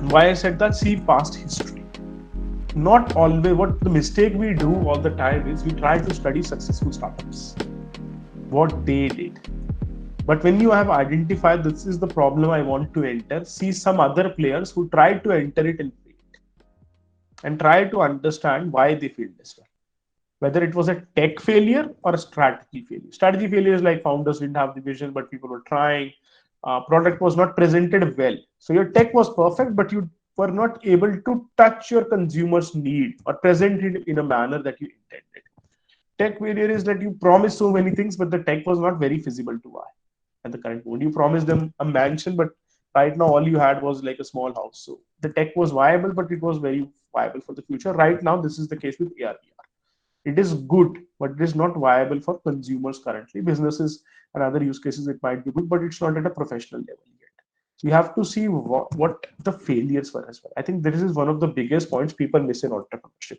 Why I said that? See past history. Not always. What the mistake we do all the time is we try to study successful startups, what they did. But when you have identified this is the problem I want to enter, see some other players who tried to enter it and failed, and try to understand why they failed as well. Whether it was a tech failure or a strategy failure. Strategy failure is like founders didn't have the vision, but people were trying. Product was not presented well. So your tech was perfect, but you were not able to touch your consumer's need or present it in a manner that you intended. Tech failure is that you promise so many things, but the tech was not very feasible to buy at the current moment. You promised them a mansion, but right now all you had was like a small house. So the tech was viable, but it was very viable for the future. Right now, this is the case with AR/VR. It is good, but it is not viable for consumers currently. Businesses and other use cases, it might be good, but it's not at a professional level yet. So you have to see what the failures were as well. I think this is one of the biggest points people miss in entrepreneurship.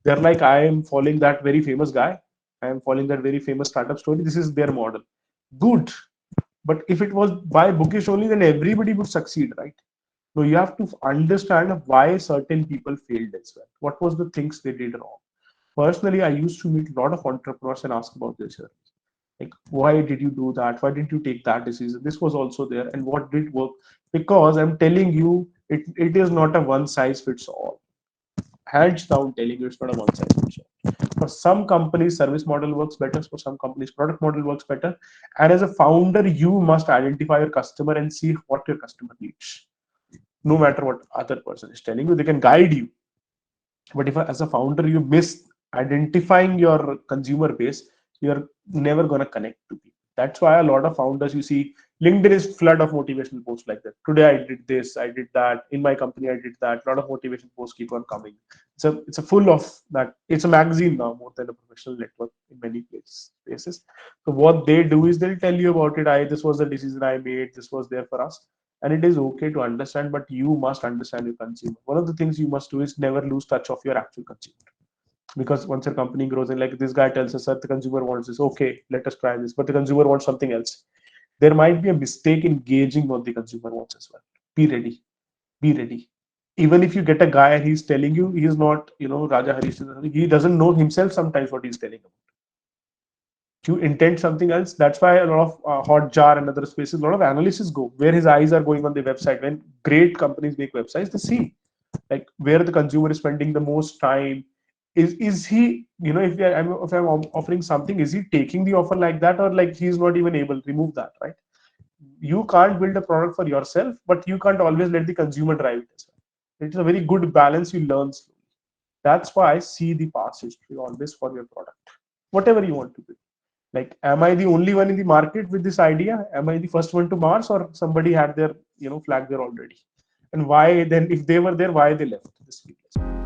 They're like, I am following that very famous guy. I am following that very famous startup story. This is their model. Good. But if it was by bookish only, then everybody would succeed, right? So you have to understand why certain people failed as well. What was the things they did wrong? Personally, I used to meet a lot of entrepreneurs and ask about this. Like, why did you do that? Why didn't you take that decision? This was also there, and what did work? Because I'm telling you, it is not a one size fits all. Hands down, telling you, it's not a one size fits all. For some companies, service model works better. For some companies, product model works better. And as a founder, you must identify your customer and see what your customer needs. No matter what other person is telling you, they can guide you. But if as a founder you miss identifying your consumer base, you're never going to connect to people. That's why a lot of founders, you see, LinkedIn is flood of motivational posts like that. Today I did this, I did that, in my company I did that. A lot of motivation posts keep on coming. It's a full of that. It's a magazine now more than a professional network in many places. So what they do is they'll tell you about it. I This was the decision I made, this was there for us. And it is okay to understand, but you must understand your consumer. One of the things you must do is never lose touch of your actual consumer. Because once your company grows, and like this guy tells us that the consumer wants this, okay, let us try this, but the consumer wants something else. There might be a mistake in gauging what the consumer wants as well. Be ready. Be ready. Even if you get a guy and he's telling you, he's not, Raja Harish, he doesn't know himself sometimes what he's telling about. You intend something else. That's why a lot of Hotjar and other spaces, a lot of analysis go where his eyes are going on the website. When great companies make websites, they see like where the consumer is spending the most time. Is he, if I'm offering something, is he taking the offer like that, or like he's not even able to remove that, right? You can't build a product for yourself, but you can't always let the consumer drive it as well. It's a very good balance you learn slowly. That's why I see the past history always for your product, whatever you want to build. Like, am I the only one in the market with this idea? Am I the first one to Mars, or somebody had their flag there already? And why then, if they were there, why they left this field?